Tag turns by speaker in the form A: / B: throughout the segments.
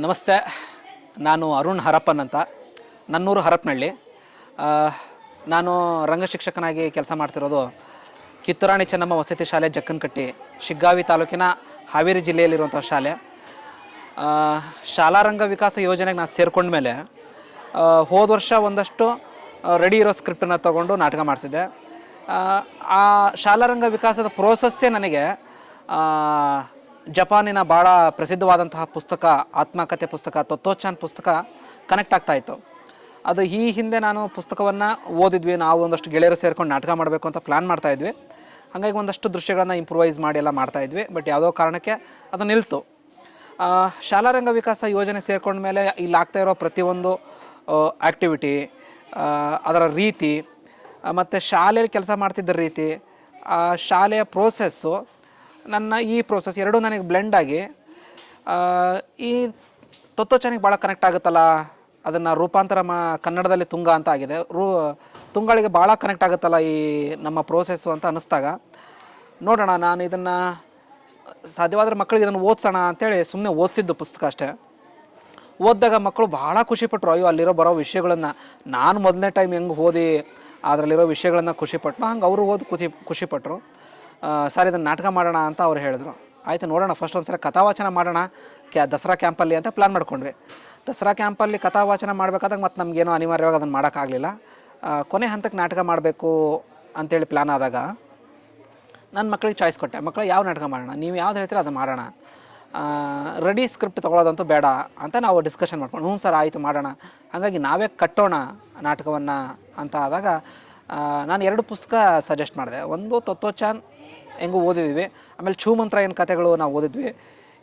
A: ನಮಸ್ತೆ. ನಾನು ಅರುಣ್ ಹರಪ್ಪನ್ ಅಂತ. ನನ್ನೂರು ಹರಪನಹಳ್ಳಿ. ನಾನು ರಂಗಶಿಕ್ಷಕನಾಗಿ ಕೆಲಸ ಮಾಡ್ತಿರೋದು ಕಿತ್ತೂರಾಣಿ ಚೆನ್ನಮ್ಮ ವಸತಿ ಶಾಲೆ ಜಕ್ಕನಕಟ್ಟಿ, ಶಿಗ್ಗಾವಿ ತಾಲೂಕಿನ ಹಾವೇರಿ ಜಿಲ್ಲೆಯಲ್ಲಿರುವಂಥ ಶಾಲೆ. ಶಾಲಾ ರಂಗ ವಿಕಾಸ ಯೋಜನೆಗೆ ನಾನು ಸೇರ್ಕೊಂಡ್ಮೇಲೆ ಹೋದ ವರ್ಷ ಒಂದಷ್ಟು ರೆಡಿ ಇರೋ ಸ್ಕ್ರಿಪ್ಟನ್ನು ತೊಗೊಂಡು ನಾಟಕ ಮಾಡಿಸಿದ್ದೆ. ಆ ಶಾಲಾ ರಂಗ ವಿಕಾಸದ ಪ್ರೋಸೆಸ್ಸೇ ನನಗೆ ಜಪಾನಿನ ಭಾಳ ಪ್ರಸಿದ್ಧವಾದಂತಹ ಪುಸ್ತಕ, ಆತ್ಮಕಥೆ ಪುಸ್ತಕ ತತ್ವಚಾನ್ ಪುಸ್ತಕ ಕನೆಕ್ಟ್ ಆಗ್ತಾಯಿತ್ತು. ಅದು ಈ ಹಿಂದೆ ನಾನು ಪುಸ್ತಕವನ್ನು ಓದಿದ್ವಿ, ನಾವು ಒಂದಷ್ಟು ಗೆಳೆಯರು ಸೇರ್ಕೊಂಡು ನಾಟಕ ಮಾಡಬೇಕು ಅಂತ ಪ್ಲ್ಯಾನ್ ಮಾಡ್ತಾಯಿದ್ವಿ. ಹಾಗಾಗಿ ಒಂದಷ್ಟು ದೃಶ್ಯಗಳನ್ನು ಇಂಪ್ರೂವೈಸ್ ಮಾಡಿ ಎಲ್ಲ ಮಾಡ್ತಾಯಿದ್ವಿ. ಬಟ್ ಯಾವುದೋ ಕಾರಣಕ್ಕೆ ಅದು ನಿಲ್ತು. ಶಾಲಾ ರಂಗ ವಿಕಾಸ ಯೋಜನೆ ಸೇರ್ಕೊಂಡ್ಮೇಲೆ ಇಲ್ಲಿ ಆಗ್ತಾ ಇರೋ ಪ್ರತಿಯೊಂದು ಆ್ಯಕ್ಟಿವಿಟಿ, ಅದರ ರೀತಿ, ಮತ್ತು ಶಾಲೆಯಲ್ಲಿ ಕೆಲಸ ಮಾಡ್ತಿದ್ದ ರೀತಿ, ಶಾಲೆಯ ಪ್ರೋಸೆಸ್ಸು, ನನ್ನ ಈ ಪ್ರೋಸೆಸ್ ಎರಡೂ ನನಗೆ ಬ್ಲೆಂಡಾಗಿ ಈ ತತ್ವಚಾನಿಗೆ ಭಾಳ ಕನೆಕ್ಟ್ ಆಗುತ್ತಲ್ಲ, ಅದನ್ನು ರೂಪಾಂತರ ಕನ್ನಡದಲ್ಲಿ ತುಂಗ ಅಂತ ಆಗಿದೆ, ತುಂಗಳಿಗೆ ಭಾಳ ಕನೆಕ್ಟ್ ಆಗುತ್ತಲ್ಲ ಈ ನಮ್ಮ ಪ್ರೋಸೆಸ್ಸು ಅಂತ ಅನ್ನಿಸ್ದಾಗ, ನೋಡೋಣ ನಾನು ಇದನ್ನು ಸಾಧ್ಯವಾದರೆ ಮಕ್ಕಳಿಗೆ ಇದನ್ನು ಓದಿಸೋಣ ಅಂಥೇಳಿ ಸುಮ್ಮನೆ ಓದಿಸಿದ್ದು ಪುಸ್ತಕ ಅಷ್ಟೇ. ಓದಿದಾಗ ಮಕ್ಕಳು ಭಾಳ ಖುಷಿಪಟ್ಟರು. ಅಯ್ಯೋ, ಅಲ್ಲಿರೋ ಬರೋ ವಿಷಯಗಳನ್ನು ನಾನು ಮೊದಲನೇ ಟೈಮ್ ಹೆಂಗೆ ಓದಿ ಅದರಲ್ಲಿರೋ ವಿಷಯಗಳನ್ನು ಖುಷಿಪಟ್ಟನು, ಹಂಗೆ ಅವರು ಓದಿ ಖುಷಿಪಟ್ಟರು. ಸರ್ ಇದನ್ನು ನಾಟಕ ಮಾಡೋಣ ಅಂತ ಅವ್ರು ಹೇಳಿದ್ರು. ಆಯಿತು, ನೋಡೋಣ, ಫಸ್ಟ್ ಒಂದು ಸಲ ಕಥಾವಾಚನ ಮಾಡೋಣ ದಸರಾ ಕ್ಯಾಂಪಲ್ಲಿ ಅಂತ ಪ್ಲ್ಯಾನ್ ಮಾಡ್ಕೊಂಡ್ವಿ. ದಸರಾ ಕ್ಯಾಂಪಲ್ಲಿ ಕಥಾವಾಚನ ಮಾಡಬೇಕಾದಾಗ ಮತ್ತು ನಮಗೇನೋ ಅನಿವಾರ್ಯವಾಗಿ ಅದನ್ನು ಮಾಡೋಕ್ಕಾಗಲಿಲ್ಲ. ಕೊನೆ ಹಂತಕ್ಕೆ ನಾಟಕ ಮಾಡಬೇಕು ಅಂಥೇಳಿ ಪ್ಲ್ಯಾನ್ ಆದಾಗ ನನ್ನ ಮಕ್ಕಳಿಗೆ ಚಾಯ್ಸ್ ಕೊಟ್ಟೆ. ಮಕ್ಕಳು ಯಾವ ನಾಟಕ ಮಾಡೋಣ, ನೀವು ಯಾವ್ದು ಹೇಳ್ತೀರೋ ಅದು ಮಾಡೋಣ, ರೆಡಿ ಸ್ಕ್ರಿಪ್ಟ್ ತೊಗೊಳೋದಂತೂ ಬೇಡ ಅಂತ ನಾವು ಡಿಸ್ಕಷನ್ ಮಾಡ್ಕೊಂಡು, ಹ್ಞೂ ಸರ್ ಆಯಿತು ಮಾಡೋಣ, ಹಾಗಾಗಿ ನಾವೇ ಕಟ್ಟೋಣ ನಾಟಕವನ್ನು ಅಂತ ಆದಾಗ ನಾನು 2 ಪುಸ್ತಕ ಸಜೆಸ್ಟ್ ಮಾಡಿದೆ. ಒಂದು ತತ್ವಚಾನ್ ಹೆಂಗೂ ಓದಿದ್ವಿ, ಆಮೇಲೆ ಛೂಮಂತ್ರ ಏನು ಕಥೆಗಳು ನಾವು ಓದಿದ್ವಿ.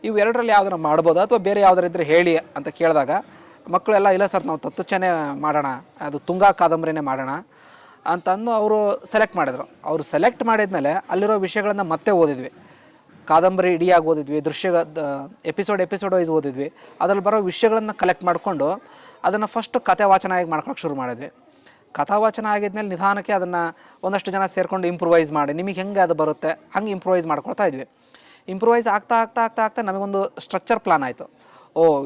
A: ಇವು ಎರಡರಲ್ಲಿ ಯಾವ್ದಾರು ಮಾಡ್ಬೋದು ಅಥವಾ ಬೇರೆ ಯಾವ್ದಾರು ಇದ್ದರೆ ಹೇಳಿ ಅಂತ ಕೇಳಿದಾಗ ಮಕ್ಕಳೆಲ್ಲ ಇಲ್ಲ ಸರ್ ನಾವು ತತ್ವಚಾನೇ ಮಾಡೋಣ, ಅದು ತುಂಗಾ ಕಾದಂಬರಿನೇ ಮಾಡೋಣ ಅಂತಂದು ಅವರು ಸೆಲೆಕ್ಟ್ ಮಾಡಿದರು. ಅವರು ಸೆಲೆಕ್ಟ್ ಮಾಡಿದ್ಮೇಲೆ ಅಲ್ಲಿರೋ ವಿಷಯಗಳನ್ನು ಮತ್ತೆ ಓದಿದ್ವಿ. ಕಾದಂಬರಿ ಇಡಿಯಾಗಿ ಓದಿದ್ವಿ, ಎಪಿಸೋಡ್ ವೈಸ್ ಓದಿದ್ವಿ. ಅದರಲ್ಲಿ ಬರೋ ವಿಷಯಗಳನ್ನು ಕಲೆಕ್ಟ್ ಮಾಡಿಕೊಂಡು ಅದನ್ನು ಫಸ್ಟು ಕಥೆ ವಾಚನ ಮಾಡ್ಕೊಳಕ್ಕೆ ಶುರು ಮಾಡಿದ್ವಿ. ಕಥಾವಾಚನ ಆಗಿದ್ಮೇಲೆ ನಿಧಾನಕ್ಕೆ ಅದನ್ನು ಒಂದಷ್ಟು ಜನ ಸೇರಿಕೊಂಡು ಇಂಪ್ರೂವೈಸ್ ಮಾಡಿ ನಿಮಗೆ ಹೆಂಗೆ ಅದು ಬರುತ್ತೆ ಹಂಗೆ ಇಂಪ್ರೂವೈಸ್ ಮಾಡ್ಕೊಳ್ತಾ ಇದ್ವಿ. ಇಂಪ್ರೂವೈಸ್ ಆಗ್ತಾ ನಮಗೊಂದು ಸ್ಟ್ರಕ್ಚರ್ ಪ್ಲಾನ್ ಆಯಿತು.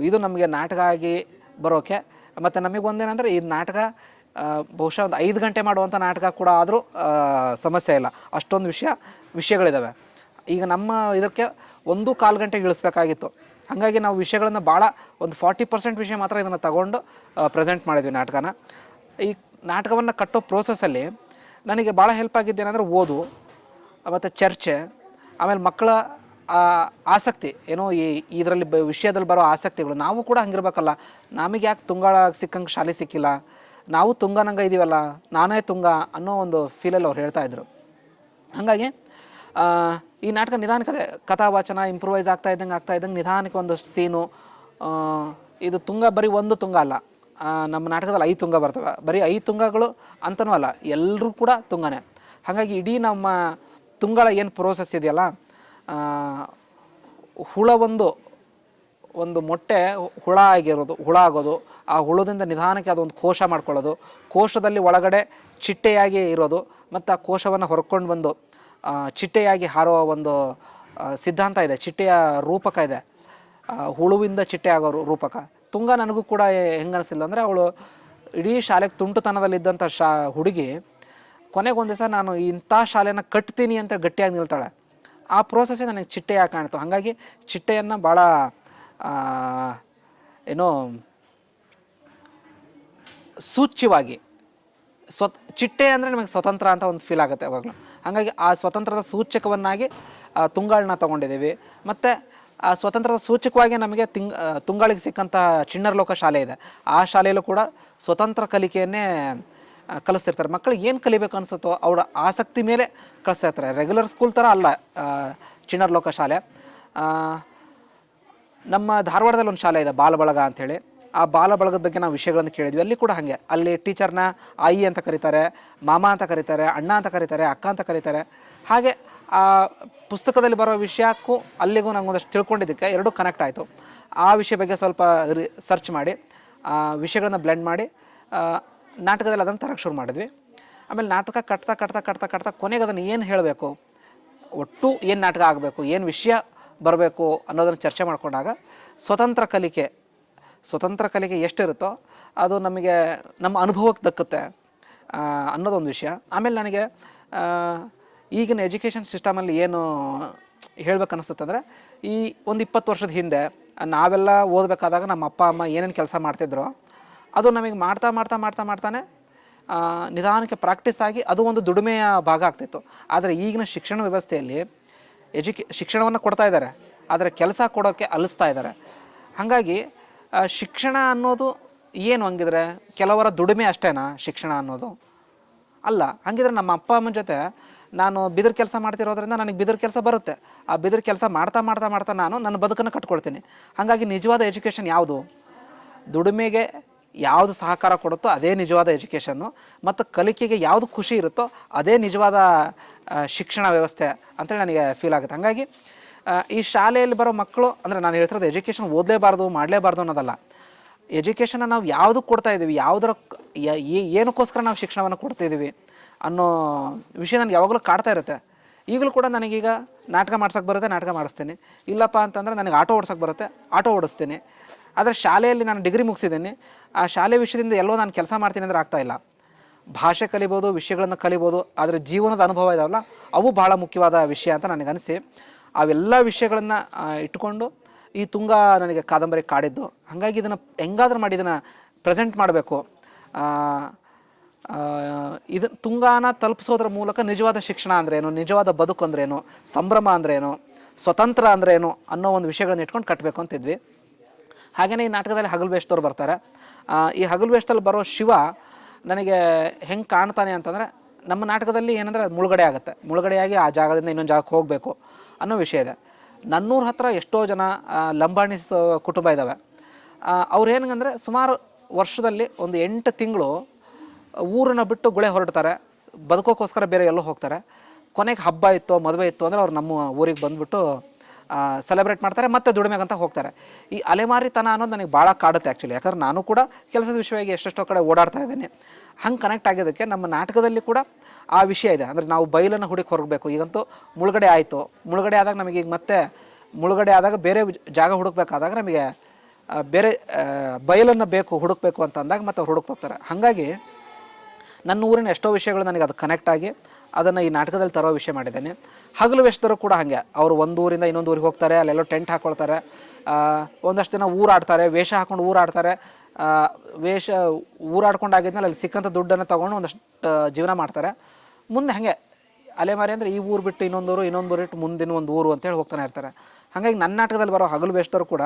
A: ಇದು ನಮಗೆ ನಾಟಕ ಆಗಿ ಬರೋಕ್ಕೆ. ಮತ್ತು ನಮಗೊಂದೇನೆಂದರೆ ಈ ನಾಟಕ ಬಹುಶಃ ಒಂದು 5 ಗಂಟೆ ಮಾಡುವಂಥ ನಾಟಕ ಕೂಡ ಆದರೂ ಸಮಸ್ಯೆ ಇಲ್ಲ, ಅಷ್ಟೊಂದು ವಿಷಯಗಳಿದ್ದಾವೆ. ಈಗ ನಮ್ಮ ಇದಕ್ಕೆ 1.25 ಗಂಟೆಗೆ ಇಳಿಸ್ಬೇಕಾಗಿತ್ತು. ಹಾಗಾಗಿ ನಾವು ವಿಷಯಗಳನ್ನು ಭಾಳ ಒಂದು 40% ವಿಷಯ ಮಾತ್ರ ಇದನ್ನು ತಗೊಂಡು ಪ್ರೆಸೆಂಟ್ ಮಾಡಿದ್ವಿ ನಾಟಕನ. ಈ ನಾಟಕವನ್ನು ಕಟ್ಟೋ ಪ್ರೋಸೆಸ್ಸಲ್ಲಿ ನನಗೆ ಭಾಳ ಹೆಲ್ಪ್ ಆಗಿದ್ದೇನೆಂದರೆ ಓದು ಮತ್ತು ಚರ್ಚೆ, ಆಮೇಲೆ ಮಕ್ಕಳ ಆಸಕ್ತಿ ಏನೋ ಇದರಲ್ಲಿ ವಿಷಯದಲ್ಲಿ ಬರೋ ಆಸಕ್ತಿಗಳು. ನಾವು ಕೂಡ ಹಂಗಿರ್ಬೇಕಲ್ಲ, ನಮಗೆ ಯಾಕೆ ತುಂಗಾಳ ಸಿಕ್ಕಂಗೆ ಶಾಲೆ ಸಿಕ್ಕಿಲ್ಲ, ನಾವು ತುಂಗನಂಗೆ ಇದ್ದೀವಲ್ಲ, ನಾನೇ ತುಂಗ ಅನ್ನೋ ಒಂದು ಫೀಲಲ್ಲಿ ಅವ್ರು ಹೇಳ್ತಾಯಿದ್ರು. ಹಾಗಾಗಿ ಈ ನಾಟಕ ನಿಧಾನಕ್ಕೆ ಕಥಾವಾಚನ ಇಂಪ್ರೂವೈಸ್ ಆಗ್ತಾ ಇದ್ದಂಗೆ ನಿಧಾನಕ್ಕೆ ಒಂದು ಸೀನು. ಇದು ತುಂಗ ಬರೀ ಒಂದು ತುಂಗ ಅಲ್ಲ, ನಮ್ಮ ನಾಟಕದಲ್ಲಿ 5 ತುಂಗ ಬರ್ತವೆ. ಬರೀ 5 ತುಂಗಗಳು ಅಂತನೂ ಅಲ್ಲ, ಎಲ್ಲರೂ ಕೂಡ ತುಂಗನೇ. ಹಾಗಾಗಿ ಇಡೀ ನಮ್ಮ ತುಂಗಳ ಏನು ಪ್ರೋಸೆಸ್ ಇದೆಯಲ್ಲ, ಹುಳ ಒಂದು ಮೊಟ್ಟೆ ಹುಳ ಆಗೋದು, ಆ ಹುಳದಿಂದ ನಿಧಾನಕ್ಕೆ ಅದೊಂದು ಕೋಶ ಮಾಡ್ಕೊಳ್ಳೋದು, ಕೋಶದಲ್ಲಿ ಒಳಗಡೆ ಚಿಟ್ಟೆಯಾಗಿ ಇರೋದು, ಮತ್ತು ಆ ಕೋಶವನ್ನು ಹೊರ್ಕೊಂಡು ಬಂದು ಚಿಟ್ಟೆಯಾಗಿ ಹಾರುವ ಒಂದು ಸಿದ್ಧಾಂತ ಇದೆ, ಚಿಟ್ಟೆಯ ರೂಪಕ ಇದೆ, ಹುಳುವಿಂದ ಚಿಟ್ಟೆ ಆಗೋ ರೂಪಕ. ತುಂಗ ನನಗೂ ಕೂಡ ಹೆಂಗೆ ಅನಿಸಿಲ್ಲ ಅಂದರೆ, ಅವಳು ಇಡೀ ಶಾಲೆಗೆ ತುಂಟುತನದಲ್ಲಿದ್ದಂಥ ಹುಡುಗಿ ಕೊನೆಗೊಂದು ದಿವಸ ನಾನು ಇಂಥ ಶಾಲೆನ ಕಟ್ತೀನಿ ಅಂತ ಗಟ್ಟಿಯಾಗಿ ನಿಲ್ತಾಳೆ. ಆ ಪ್ರೋಸೆಸ್ಸೇ ನನಗೆ ಚಿಟ್ಟೆಯಾಗಿ ಕಾಣ್ತು. ಹಾಗಾಗಿ ಚಿಟ್ಟೆಯನ್ನು ಭಾಳ ಏನೋ ಸೂಚ್ಯವಾಗಿ ಚಿಟ್ಟೆ ಅಂದರೆ ನಮಗೆ ಸ್ವತಂತ್ರ ಅಂತ ಒಂದು ಫೀಲ್ ಆಗುತ್ತೆ ಯಾವಾಗಲೂ. ಹಾಗಾಗಿ ಆ ಸ್ವತಂತ್ರದ ಸೂಚಕವನ್ನಾಗಿ ತುಂಗಾಳನ್ನ ತೊಗೊಂಡಿದ್ದೀವಿ. ಮತ್ತು ಆ ಸ್ವತಂತ್ರದ ಸೂಚಕವಾಗಿ ನಮಗೆ ತುಂಗಾಳಿಗೆ ಸಿಕ್ಕಂಥ ಚಿಣ್ಣರ್ಲೋಕ ಶಾಲೆ ಇದೆ. ಆ ಶಾಲೆಯಲ್ಲೂ ಕೂಡ ಸ್ವತಂತ್ರ ಕಲಿಕೆಯನ್ನೇ ಕಲಿಸ್ತಿರ್ತಾರೆ. ಮಕ್ಕಳಿಗೆ ಏನು ಕಲಿಬೇಕು ಅನಿಸುತ್ತೋ ಅವರ ಆಸಕ್ತಿ ಮೇಲೆ ಕಳಿಸ್ತಾ ಇರ್ತಾರೆ. ರೆಗ್ಯುಲರ್ ಸ್ಕೂಲ್ ಥರ ಅಲ್ಲ ಚಿಣ್ಣರ್ಲೋಕ ಶಾಲೆ. ನಮ್ಮ ಧಾರವಾಡದಲ್ಲಿ ಒಂದು ಶಾಲೆ ಇದೆ ಬಾಲಬಳಗ ಅಂಥೇಳಿ. ಆ ಬಾಲಬಳಗದ ಬಗ್ಗೆ ನಾವು ವಿಷಯಗಳನ್ನು ಕೇಳಿದ್ವಿ. ಅಲ್ಲಿ ಕೂಡ ಹಾಗೆ, ಅಲ್ಲಿ ಟೀಚರ್ನ ಆಯಿ ಅಂತ ಕರೀತಾರೆ, ಮಾಮ ಅಂತ ಕರೀತಾರೆ, ಅಣ್ಣ ಅಂತ ಕರೀತಾರೆ, ಅಕ್ಕ ಅಂತ ಕರೀತಾರೆ. ಹಾಗೆ ಆ ಪುಸ್ತಕದಲ್ಲಿ ಬರೋ ವಿಷಯಕ್ಕೂ ಅಲ್ಲಿಗೂ ನಂಗೊಂದಷ್ಟು ತಿಳ್ಕೊಂಡಿದ್ದಕ್ಕೆ ಎರಡೂ ಕನೆಕ್ಟ್ ಆಯಿತು. ಆ ವಿಷಯ ಬಗ್ಗೆ ಸ್ವಲ್ಪ ಸರ್ಚ್ ಮಾಡಿ ಆ ವಿಷಯಗಳನ್ನು ಬ್ಲೆಂಡ್ ಮಾಡಿ ನಾಟಕದಲ್ಲಿ ಅದನ್ನು ತರಕ್ಕೆ ಶುರು ಮಾಡಿದ್ವಿ. ಆಮೇಲೆ ನಾಟಕ ಕಟ್ತಾ ಕೊನೆಗೆ ಅದನ್ನು ಏನು ಹೇಳಬೇಕು, ಒಟ್ಟು ಏನು ನಾಟಕ ಆಗಬೇಕು, ಏನು ವಿಷಯ ಬರಬೇಕು ಅನ್ನೋದನ್ನು ಚರ್ಚೆ ಮಾಡಿಕೊಂಡಾಗ ಸ್ವತಂತ್ರ ಕಲಿಕೆ ಎಷ್ಟಿರುತ್ತೋ ಅದು ನಮಗೆ ನಮ್ಮ ಅನುಭವಕ್ಕೆ ದಕ್ಕುತ್ತೆ ಅನ್ನೋದೊಂದು ವಿಷಯ. ಆಮೇಲೆ ನನಗೆ ಈಗಿನ ಎಜುಕೇಷನ್ ಸಿಸ್ಟಮಲ್ಲಿ ಏನು ಹೇಳ್ಬೇಕು ಅನಿಸುತ್ತೆ ಅಂದರೆ, ಈ ಒಂದು 20 ವರ್ಷದ ಹಿಂದೆ ನಾವೆಲ್ಲ ಓದಬೇಕಾದಾಗ ನಮ್ಮ ಅಪ್ಪ ಅಮ್ಮ ಏನೇನು ಕೆಲಸ ಮಾಡ್ತಿದ್ರು ಅದು ನಮಗೆ ಮಾಡ್ತಾನೆ ನಿಧಾನಕ್ಕೆ ಪ್ರಾಕ್ಟೀಸ್ ಆಗಿ ಅದು ಒಂದು ದುಡಿಮೆಯ ಭಾಗ ಆಗ್ತಿತ್ತು. ಆದರೆ ಈಗಿನ ಶಿಕ್ಷಣ ವ್ಯವಸ್ಥೆಯಲ್ಲಿ ಶಿಕ್ಷಣವನ್ನು ಕೊಡ್ತಾ ಇದ್ದಾರೆ, ಆದರೆ ಕೆಲಸ ಕೊಡೋಕ್ಕೆ ಅಲಿಸ್ತಾ ಇದ್ದಾರೆ. ಹಾಗಾಗಿ ಶಿಕ್ಷಣ ಅನ್ನೋದು ಏನು ಹಂಗಿದ್ರೆ ಕೆಲವರ ದುಡಿಮೆ ಅಷ್ಟೇನಾ ಶಿಕ್ಷಣ ಅನ್ನೋದು? ಅಲ್ಲ. ಹಾಗಿದ್ರೆ ನಮ್ಮ ಅಪ್ಪ ಅಮ್ಮನ ಜೊತೆ ನಾನು ಬಿದಿರು ಕೆಲಸ ಮಾಡ್ತಿರೋದ್ರಿಂದ ನನಗೆ ಬಿದಿರು ಕೆಲಸ ಬರುತ್ತೆ. ಆ ಬಿದಿರು ಕೆಲಸ ಮಾಡ್ತಾ ನಾನು ನನ್ನ ಬದುಕನ್ನು ಕಟ್ಕೊಳ್ತೀನಿ. ಹಾಗಾಗಿ ನಿಜವಾದ ಎಜುಕೇಷನ್ ಯಾವುದು? ದುಡಿಮೆಗೆ ಯಾವುದು ಸಹಕಾರ ಕೊಡುತ್ತೋ ಅದೇ ನಿಜವಾದ ಎಜುಕೇಷನ್ನು, ಮತ್ತು ಕಲಿಕೆಗೆ ಯಾವುದು ಖುಷಿ ಇರುತ್ತೋ ಅದೇ ನಿಜವಾದ ಶಿಕ್ಷಣ ವ್ಯವಸ್ಥೆ ಅಂತೇಳಿ ನನಗೆ ಫೀಲ್ ಆಗುತ್ತೆ. ಹಾಗಾಗಿ ಈ ಶಾಲೆಯಲ್ಲಿ ಬರೋ ಮಕ್ಕಳು ಅಂದರೆ ನಾನು ಹೇಳ್ತಿರೋದು ಎಜುಕೇಷನ್ ಓದಲೇಬಾರ್ದು ಮಾಡಲೇಬಾರ್ದು ಅನ್ನೋದಲ್ಲ. ಎಜುಕೇಷನ್ನ ನಾವು ಯಾವುದಕ್ಕೆ ಕೊಡ್ತಾ ಇದ್ದೀವಿ, ಏನಕ್ಕೋಸ್ಕರ ನಾವು ಶಿಕ್ಷಣವನ್ನು ಕೊಡ್ತಾಯಿದ್ದೀವಿ ಅನ್ನೋ ವಿಷಯ ನನಗೆ ಯಾವಾಗಲೂ ಕಾಡ್ತಾ ಇರುತ್ತೆ. ಈಗಲೂ ಕೂಡ ನನಗೀಗ ನಾಟಕ ಮಾಡ್ಸೋಕ್ಕೆ ಬರುತ್ತೆ, ನಾಟಕ ಮಾಡಿಸ್ತೀನಿ. ಇಲ್ಲಪ್ಪ ಅಂತಂದರೆ ನನಗೆ ಆಟೋ ಓಡ್ಸೋಕ್ಕೆ ಬರುತ್ತೆ, ಆಟೋ ಓಡಿಸ್ತೀನಿ. ಆದರೆ ಶಾಲೆಯಲ್ಲಿ ನಾನು ಡಿಗ್ರಿ ಮುಗಿಸಿದ್ದೀನಿ, ಆ ಶಾಲೆ ವಿಷಯದಿಂದ ಎಲ್ಲೋ ನಾನು ಕೆಲಸ ಮಾಡ್ತೀನಿ ಅಂದರೆ ಆಗ್ತಾಯಿಲ್ಲ. ಭಾಷೆ ಕಲಿಬೋದು, ವಿಷಯಗಳನ್ನು ಕಲಿಬೋದು, ಆದರೆ ಜೀವನದ ಅನುಭವ ಇದಾವಲ್ಲ ಅವು ಭಾಳ ಮುಖ್ಯವಾದ ವಿಷಯ ಅಂತ ನನಗನ್ನಿಸಿ ಅವೆಲ್ಲ ವಿಷಯಗಳನ್ನು ಇಟ್ಕೊಂಡು ಈ ತುಂಗ ನನಗೆ ಕಾದಂಬರಿ ಕಾಡಿದ್ದು. ಹಾಗಾಗಿ ಇದನ್ನು ಹೆಂಗಾದ್ರೂ ಮಾಡಿ ಇದನ್ನು ಪ್ರೆಸೆಂಟ್ ಮಾಡಬೇಕು, ಇದು ತುಂಗಾನ ತಲುಪಿಸೋದ್ರ ಮೂಲಕ ನಿಜವಾದ ಶಿಕ್ಷಣ ಅಂದ್ರೇನು, ನಿಜವಾದ ಬದುಕು ಅಂದ್ರೇನು, ಸಂಭ್ರಮ ಅಂದ್ರೇನು, ಸ್ವತಂತ್ರ ಅಂದ್ರೇನು ಅನ್ನೋ ಒಂದು ವಿಷಯಗಳನ್ನ ಇಟ್ಕೊಂಡು ಕಟ್ಟಬೇಕು ಅಂತಿದ್ವಿ. ಹಾಗೆಯೇ ಈ ನಾಟಕದಲ್ಲಿ ಹಗಲು ವೇಷದವ್ರು ಬರ್ತಾರೆ. ಈ ಹಗಲು ವೇಷದಲ್ಲಿ ಬರೋ ಶಿವ ನನಗೆ ಹೆಂಗೆ ಕಾಣ್ತಾನೆ ಅಂತಂದರೆ, ನಮ್ಮ ನಾಟಕದಲ್ಲಿ ಏನಂದರೆ ಮುಳುಗಡೆ ಆಗುತ್ತೆ, ಮುಳುಗಡೆಯಾಗಿ ಆ ಜಾಗದಿಂದ ಇನ್ನೊಂದು ಜಾಗಕ್ಕೆ ಹೋಗಬೇಕು ಅನ್ನೋ ವಿಷಯ ಇದೆ. ನನ್ನೂರ ಹತ್ರ ಎಷ್ಟೋ ಜನ ಲಂಬಾಣಿಸ್ ಕುಟುಂಬ ಇದ್ದಾವೆ. ಅವ್ರು ಏನಂದರೆ ಸುಮಾರು ವರ್ಷದಲ್ಲಿ ಒಂದು 8 ತಿಂಗಳು ಊರನ್ನು ಬಿಟ್ಟು ಗುಳೆ ಹೊರಡ್ತಾರೆ, ಬದುಕೋಕ್ಕೋಸ್ಕರ ಬೇರೆ ಎಲ್ಲೋ ಹೋಗ್ತಾರೆ. ಕೊನೆಗೆ ಹಬ್ಬ ಇತ್ತು, ಮದುವೆ ಇತ್ತು ಅಂದರೆ ಅವ್ರು ನಮ್ಮ ಊರಿಗೆ ಬಂದುಬಿಟ್ಟು ಸೆಲೆಬ್ರೇಟ್ ಮಾಡ್ತಾರೆ, ಮತ್ತು ದುಡಿಮೆಗಂತ ಹೋಗ್ತಾರೆ. ಈ ಅಲೆಮಾರಿತನ ಅನ್ನೋದು ನನಗೆ ಭಾಳ ಕಾಡುತ್ತೆ ಆ್ಯಕ್ಚುಲಿ. ಯಾಕಂದ್ರೆ ನಾನು ಕೂಡ ಕೆಲಸದ ವಿಷಯವಾಗಿ ಎಷ್ಟೆಷ್ಟೋ ಕಡೆ ಓಡಾಡ್ತಾ ಇದ್ದೀನಿ. ಹಂಗೆ ಕನೆಕ್ಟ್ ಆಗಿದ್ದಕ್ಕೆ ನಮ್ಮ ನಾಟಕದಲ್ಲಿ ಕೂಡ ಆ ವಿಷಯ ಇದೆ. ಅಂದರೆ ನಾವು ಬಯಲನ್ನು ಹುಡುಕಿ ಹೊರಗಬೇಕು. ಈಗಂತೂ ಮುಳುಗಡೆ ಆಯಿತು, ಮುಳುಗಡೆ ಆದಾಗ ನಮಗೆ ಈಗ ಮತ್ತೆ ಮುಳುಗಡೆ ಆದಾಗ ಬೇರೆ ಜಾಗ ಹುಡುಕ್ಬೇಕಾದಾಗ ನಮಗೆ ಬೇರೆ ಬಯಲನ್ನು ಹುಡುಕಬೇಕು ಅಂತ ಅಂದಾಗ ಮತ್ತೆ ಅವ್ರು ಹುಡುಕ್ತೋಗ್ತಾರೆ. ಹಾಗಾಗಿ ನನ್ನ ಊರಿನ ಎಷ್ಟೋ ವಿಷಯಗಳು ನನಗೆ ಅದು ಕನೆಕ್ಟ್ ಆಗಿ ಅದನ್ನು ಈ ನಾಟಕದಲ್ಲಿ ತರೋ ವಿಷಯ ಮಾಡಿದ್ದೇನೆ. ಹಗಲು ವೇಷದವರು ಕೂಡ ಹಾಗೆ, ಅವರು ಒಂದು ಊರಿಂದ ಇನ್ನೊಂದು ಊರಿಗೆ ಹೋಗ್ತಾರೆ, ಅಲ್ಲೆಲ್ಲೋ ಟೆಂಟ್ ಹಾಕ್ಕೊಳ್ತಾರೆ, ಒಂದಷ್ಟು ಜನ ಊರಾಡ್ತಾರೆ, ವೇಷ ಹಾಕ್ಕೊಂಡು ಊರಾಡ್ತಾರೆ. ಊರಾಡ್ಕೊಂಡಾಗಿದ್ಮೇಲೆ ಅಲ್ಲಿ ಸಿಕ್ಕಂಥ ದುಡ್ಡನ್ನು ತೊಗೊಂಡು ಒಂದಷ್ಟು ಜೀವನ ಮಾಡ್ತಾರೆ. ಮುಂದೆ ಹಾಗೆ ಅಲೆಮಾರಿ ಅಂದರೆ ಈ ಊರು ಬಿಟ್ಟು ಇನ್ನೊಂದು ಊರು ಬಿಟ್ಟು ಮುಂದಿನ ಒಂದು ಊರು ಅಂತೇಳಿ ಹೋಗ್ತಾನೆ ಇರ್ತಾರೆ. ಹಾಗಾಗಿ ನನ್ನ ನಾಟಕದಲ್ಲಿ ಬರೋ ಹಗಲು ವೇಷದವರು ಕೂಡ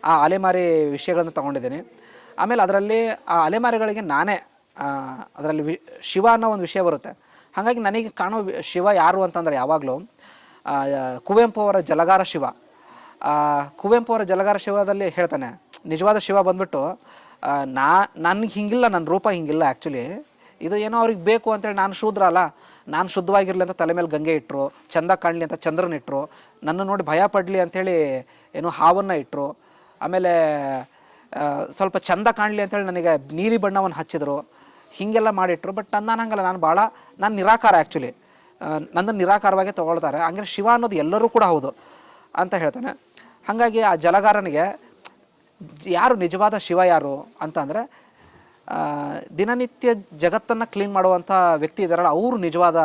A: ಆ ಅಲೆಮಾರಿ ವಿಷಯಗಳನ್ನು ತೊಗೊಂಡಿದ್ದೀನಿ. ಆಮೇಲೆ ಅದರಲ್ಲಿ ಆ ಅಲೆಮಾರಿಗಳಿಗೆ ನಾನೇ ಅದರಲ್ಲಿ ಶಿವ ಅನ್ನೋ ಒಂದು ವಿಷಯ ಬರುತ್ತೆ. ಹಾಗಾಗಿ ನನಗೆ ಕಾಣೋ ಶಿವ ಯಾರು ಅಂತಂದರೆ ಯಾವಾಗಲೂ ಕುವೆಂಪು ಅವರ ಜಲಗಾರ ಶಿವ. ಕುವೆಂಪು ಅವರ ಜಲಗಾರ ಶಿವದಲ್ಲಿ ಹೇಳ್ತಾನೆ, ನಿಜವಾದ ಶಿವ ಬಂದ್ಬಿಟ್ಟು ನನಗೆ ಹಿಂಗಿಲ್ಲ, ನನ್ನ ರೂಪ ಹಿಂಗಿಲ್ಲ ಆ್ಯಕ್ಚುಲಿ, ಇದು ಏನೋ ಅವ್ರಿಗೆ ಬೇಕು ಅಂತೇಳಿ, ನಾನು ಶೂದ್ರ ಅಲ್ಲ, ನಾನು ಶುದ್ಧವಾಗಿರಲಿ ಅಂತ ತಲೆ ಮೇಲೆ ಗಂಗೆ ಇಟ್ಟರು, ಚಂದ ಕಾಣಲಿ ಅಂತ ಚಂದ್ರನ ಇಟ್ಟರು, ನನ್ನ ನೋಡಿ ಭಯ ಪಡಲಿ ಅಂಥೇಳಿ ಏನೋ ಹಾವನ್ನು ಇಟ್ಟರು, ಆಮೇಲೆ ಸ್ವಲ್ಪ ಚಂದ ಕಾಣಲಿ ಅಂತೇಳಿ ನನಗೆ ನೀಲಿ ಬಣ್ಣವನ್ನು ಹಚ್ಚಿದ್ರು, ಹೀಗೆಲ್ಲ ಮಾಡಿಟ್ರು. ಬಟ್ ನಾನು ಹಂಗಲ್ಲ, ನಾನು ನಿರಾಕಾರ ಆ್ಯಕ್ಚುಲಿ, ನನ್ನನ್ನು ನಿರಾಕಾರವಾಗಿ ತೊಗೊಳ್ತಾರೆ. ಹಂಗೆ ಶಿವ ಅನ್ನೋದು ಎಲ್ಲರೂ ಕೂಡ ಹೌದು ಅಂತ ಹೇಳ್ತಾನೆ. ಹಾಗಾಗಿ ಆ ಜಲಗಾರನಿಗೆ ಯಾರು ನಿಜವಾದ ಶಿವ ಯಾರು ಅಂತ ಅಂದರೆ, ದಿನನಿತ್ಯ ಜಗತ್ತನ್ನು ಕ್ಲೀನ್ ಮಾಡುವಂಥ ವ್ಯಕ್ತಿ ಇದ್ದಾರಲ್ಲ ಅವರು ನಿಜವಾದ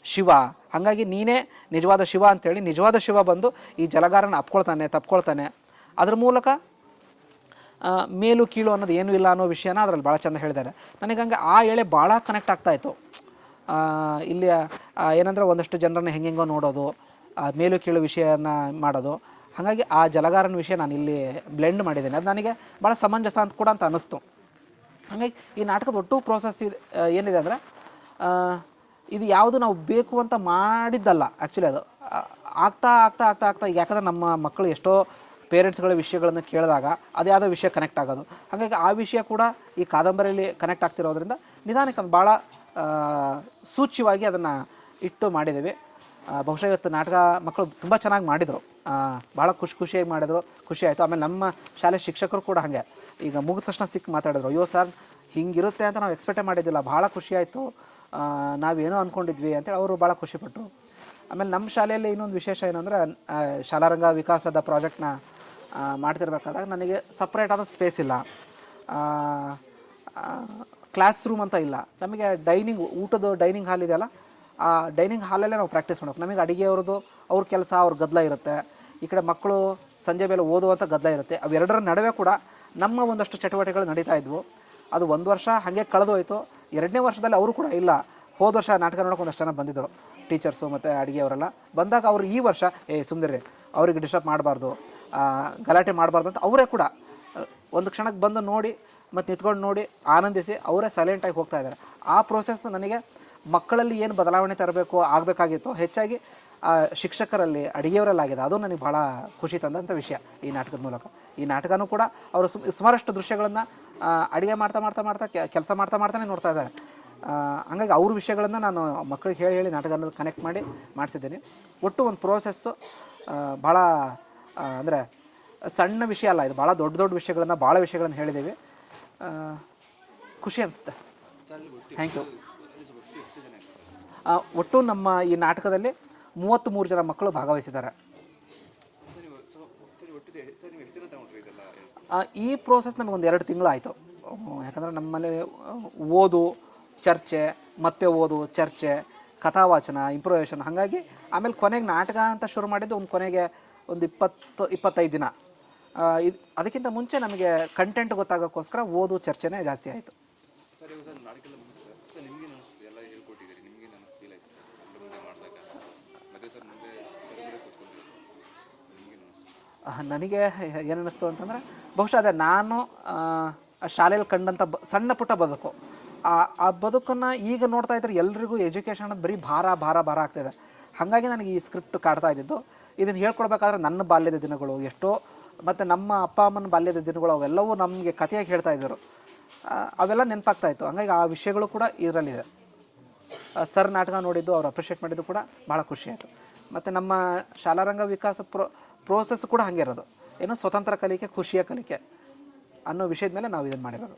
A: ಶಿವ. ಹಾಗಾಗಿ ನೀನೇ ನಿಜವಾದ ಶಿವ ಅಂಥೇಳಿ ನಿಜವಾದ ಶಿವ ಬಂದು ಈ ಜಲಗಾರನ ತಪ್ಕೊಳ್ತಾನೆ. ಅದ್ರ ಮೂಲಕ ಮೇಲು ಕೀಳು ಅನ್ನೋದು ಏನೂ ಇಲ್ಲ ಅನ್ನೋ ವಿಷಯನ ಅದರಲ್ಲಿ ಭಾಳ ಚೆಂದ ಹೇಳಿದ್ದಾರೆ. ನನಗೆ ಹಂಗೆ ಆ ಎಳೆ ಭಾಳ ಕನೆಕ್ಟ್ ಆಗ್ತಾಯಿತ್ತು. ಇಲ್ಲಿ ಏನಂದರೆ ಒಂದಷ್ಟು ಜನರನ್ನ ಹೆಂಗೆಂಗೋ ನೋಡೋದು, ಮೇಲು ಕೀಳು ವಿಷಯನ ಮಾಡೋದು. ಹಾಗಾಗಿ ಆ ಜಲಗಾರನ ವಿಷಯ ನಾನು ಇಲ್ಲಿ ಬ್ಲೆಂಡ್ ಮಾಡಿದ್ದೇನೆ. ಅದು ನನಗೆ ಭಾಳ ಸಮಂಜಸ ಅಂತ ಕೂಡ ಅಂತ ಅನ್ನಿಸ್ತು. ಹಾಗಾಗಿ ಈ ನಾಟಕದ ಒಟ್ಟು ಪ್ರೋಸೆಸ್ ಏನಿದೆ ಅಂದರೆ, ಇದು ಯಾವುದು ನಾವು ಬೇಕು ಅಂತ ಮಾಡಿದ್ದಲ್ಲ ಆ್ಯಕ್ಚುಲಿ. ಅದು ಆಗ್ತಾ ಈಗ ಯಾಕಂದರೆ ನಮ್ಮ ಮಕ್ಕಳು ಎಷ್ಟೋ ಪೇರೆಂಟ್ಸ್ಗಳ ವಿಷಯಗಳನ್ನು ಕೇಳಿದಾಗ ಅದು ಯಾವುದೋ ವಿಷಯ ಕನೆಕ್ಟ್ ಆಗೋದು. ಹಾಗಾಗಿ ಆ ವಿಷಯ ಕೂಡ ಈ ಕಾದಂಬರಿಯಲ್ಲಿ ಕನೆಕ್ಟ್ ಆಗ್ತಿರೋದ್ರಿಂದ ನಿಧಾನಕ್ಕೆ ಭಾಳ ಸೂಚ್ಯವಾಗಿ ಅದನ್ನು ಇಟ್ಟು ಮಾಡಿದ್ದೀವಿ. ಬಹುಶಃ ಇವತ್ತು ನಾಟಕ ಮಕ್ಕಳು ತುಂಬ ಚೆನ್ನಾಗಿ ಮಾಡಿದರು, ಭಾಳ ಖುಷಿಯಾಗಿ ಮಾಡಿದರು, ಖುಷಿ ಆಯಿತು. ಆಮೇಲೆ ನಮ್ಮ ಶಾಲೆ ಶಿಕ್ಷಕರು ಕೂಡ ಹಾಗೆ ಈಗ ಮುಗಿದ ತಕ್ಷಣ ಮಾತಾಡಿದ್ರು, ಅಯ್ಯೋ ಸರ್ ಹಿಂಗಿರುತ್ತೆ ಅಂತ ನಾವು ಎಕ್ಸ್ಪೆಕ್ಟೇ ಮಾಡಿದ್ದಿಲ್ಲ, ಭಾಳ ಖುಷಿಯಾಯಿತು, ನಾವೇನೋ ಅಂದ್ಕೊಂಡಿದ್ವಿ ಅಂತೇಳಿ ಅವರು ಭಾಳ ಖುಷಿಪಟ್ಟರು. ಆಮೇಲೆ ನಮ್ಮ ಶಾಲೆಯಲ್ಲಿ ಇನ್ನೊಂದು ವಿಶೇಷ ಏನಂದರೆ ಶಾಲಾರಂಗ ವಿಕಾಸದ ಪ್ರಾಜೆಕ್ಟ್ನ ಮಾಡ್ತಿರ್ಬೇಕಾದಾಗ ನನಗೆ ಸಪ್ರೇಟಾದ ಸ್ಪೇಸ್ ಇಲ್ಲ, ಕ್ಲಾಸ್ ರೂಮ್ ಅಂತ ಇಲ್ಲ. ನಮಗೆ ಊಟದ ಡೈನಿಂಗ್ ಹಾಲ್ ಇದೆಯಲ್ಲ, ಆ ಡೈನಿಂಗ್ ಹಾಲಲ್ಲೇ ನಾವು ಪ್ರಾಕ್ಟೀಸ್ ಮಾಡಬೇಕು. ನಮಗೆ ಅಡುಗೆಯವ್ರದ್ದು ಅವ್ರ ಕೆಲಸ ಅವ್ರ ಗದ್ದಲ ಇರುತ್ತೆ, ಈ ಕಡೆ ಮಕ್ಕಳು ಸಂಜೆ ಮೇಲೆ ಓದುವಂಥ ಗದ್ದಲ ಇರುತ್ತೆ. ಅವೆರಡರ ನಡುವೆ ಕೂಡ ನಮ್ಮ ಒಂದಷ್ಟು ಚಟುವಟಿಕೆಗಳು ನಡೀತಾ ಇದ್ವು. ಅದು 1 ವರ್ಷ ಹಾಗೆ ಕಳೆದೋಯ್ತು. 2ನೇ ವರ್ಷದಲ್ಲಿ ಅವರು ಕೂಡ ಇಲ್ಲ, ಹೋದ ವರ್ಷ ನಾಟಕ ನೋಡೋಕೆ ಒಂದಷ್ಟು ಜನ ಬಂದಿದ್ದರು, ಟೀಚರ್ಸು ಮತ್ತು ಅಡುಗೆಯವರೆಲ್ಲ ಬಂದಾಗ ಅವರು ಈ ವರ್ಷ ಸುಮ್ಮನೆ ಅವ್ರಿಗೆ ಡಿಸ್ಟರ್ಬ್ ಮಾಡಬಾರ್ದು, ಗಲಾಟೆ ಮಾಡಬಾರ್ದು ಅಂತ ಅವರೇ ಕೂಡ ಒಂದು ಕ್ಷಣಕ್ಕೆ ಬಂದು ನೋಡಿ ಮತ್ತು ನಿಂತ್ಕೊಂಡು ನೋಡಿ ಆನಂದಿಸಿ ಅವರೇ ಸೈಲೆಂಟಾಗಿ ಹೋಗ್ತಾ ಇದ್ದಾರೆ. ಆ ಪ್ರೋಸೆಸ್ ನನಗೆ ಮಕ್ಕಳಲ್ಲಿ ಏನು ಬದಲಾವಣೆ ತರಬೇಕು ಆಗಬೇಕಾಗಿತ್ತು ಹೆಚ್ಚಾಗಿ ಶಿಕ್ಷಕರಲ್ಲಿ ಅಡುಗೆಯವರಲ್ಲಾಗಿದೆ. ಅದು ನನಗೆ ಭಾಳ ಖುಷಿ ತಂದಂಥ ವಿಷಯ ಈ ನಾಟಕದ ಮೂಲಕ. ಈ ನಾಟಕನೂ ಕೂಡ ಅವರು ಸುಮಾರಷ್ಟು ದೃಶ್ಯಗಳನ್ನು ಅಡುಗೆ ಮಾಡ್ತಾ ಕೆಲಸ ಮಾಡ್ತಾನೆ ನೋಡ್ತಾ ಇದ್ದಾರೆ. ಹಂಗಾಗಿ ಅವ್ರ ವಿಷಯಗಳನ್ನು ನಾನು ಮಕ್ಕಳಿಗೆ ಹೇಳಿ ನಾಟಕನ ಕನೆಕ್ಟ್ ಮಾಡಿ ಮಾಡಿಸಿದ್ದೀನಿ. ಒಟ್ಟು ಒಂದು ಪ್ರೋಸೆಸ್ಸು ಭಾಳ ಅಂದರೆ ಸಣ್ಣ ವಿಷಯ ಅಲ್ಲ, ಇದು ಭಾಳ ದೊಡ್ಡ ವಿಷಯಗಳನ್ನು ಭಾಳ ವಿಷಯಗಳನ್ನು ಹೇಳಿದ್ದೀವಿ. ಖುಷಿ ಅನಿಸುತ್ತೆ. Thank you. ಒಟ್ಟು ನಮ್ಮ ಈ ನಾಟಕದಲ್ಲಿ 33 ಜನ ಮಕ್ಕಳು ಭಾಗವಹಿಸಿದ್ದಾರೆ. ಈ ಪ್ರೋಸೆಸ್ ನಮಗೊಂದು 2 ತಿಂಗಳು ಆಯಿತು. ಯಾಕಂದರೆ ನಮ್ಮಲ್ಲಿ ಓದು, ಚರ್ಚೆ, ಮತ್ತೆ ಓದು, ಚರ್ಚೆ, ಕಥಾವಾಚನ, ಇಂಪ್ರೂವೇಷನ್, ಹಾಗಾಗಿ ಆಮೇಲೆ ಕೊನೆಗೆ ನಾಟಕ ಅಂತ ಶುರು ಮಾಡಿದ್ದು ಕೊನೆಗೆ ಒಂದು 20-25 ದಿನ. ಅದಕ್ಕಿಂತ ಮುಂಚೆ ನಮಗೆ ಕಂಟೆಂಟ್ ಗೊತ್ತಾಗೋಕ್ಕೋಸ್ಕರ ಓದು ಚರ್ಚೆನೇ ಜಾಸ್ತಿ ಆಯಿತು. ನನಗೆ ಏನನ್ನಿಸ್ತು ಅಂತಂದರೆ ಬಹುಶಃ ಅದೇ ನಾನು ಶಾಲೆಯಲ್ಲಿ ಕಂಡಂಥ ಸಣ್ಣ ಪುಟ್ಟ ಬದುಕು, ಆ ಬದುಕನ್ನು ಈಗ ನೋಡ್ತಾ ಇದ್ದರೆ ಎಲ್ರಿಗೂ ಎಜುಕೇಷನ್ ಅನ್ನೋದು ಬರೀ ಭಾರ ಆಗ್ತಾಯಿದೆ. ಹಾಗಾಗಿ ನನಗೆ ಈ ಸ್ಕ್ರಿಪ್ಟ್ ಕಾಡ್ತಾ ಇದ್ದಿದ್ದು. ಇದನ್ನು ಹೇಳ್ಕೊಡ್ಬೇಕಾದ್ರೆ ನನ್ನ ಬಾಲ್ಯದ ದಿನಗಳು ಎಷ್ಟೋ ಮತ್ತು ನಮ್ಮ ಅಪ್ಪ ಅಮ್ಮನ ಬಾಲ್ಯದ ದಿನಗಳು ಅವೆಲ್ಲವೂ ನಮಗೆ ಕಥೆಯಾಗಿ ಹೇಳ್ತಾ ಇದ್ದರು. ಅವೆಲ್ಲ ನೆನಪಾಗ್ತಾಯಿತ್ತು. ಹಂಗಾಗಿ ಆ ವಿಷಯಗಳು ಕೂಡ ಇದರಲ್ಲಿದೆ. ಸರ್ ನಾಟಕ ನೋಡಿದ್ದು, ಅವ್ರು ಅಪ್ರಿಷಿಯೇಟ್ ಮಾಡಿದ್ದು ಕೂಡ ಭಾಳ ಖುಷಿಯಾಯಿತು. ಮತ್ತು ನಮ್ಮ ಶಾಲಾರಂಗ ವಿಕಾಸ ಪ್ರೋಸೆಸ್ ಕೂಡ ಹಾಗೆ ಇರೋದು, ಏನೋ ಸ್ವತಂತ್ರ ಕಲಿಕೆ, ಖುಷಿಯ ಕಲಿಕೆ ಅನ್ನೋ ವಿಷಯದ ಮೇಲೆ ನಾವು ಇದನ್ನು ಮಾಡಿರೋದು.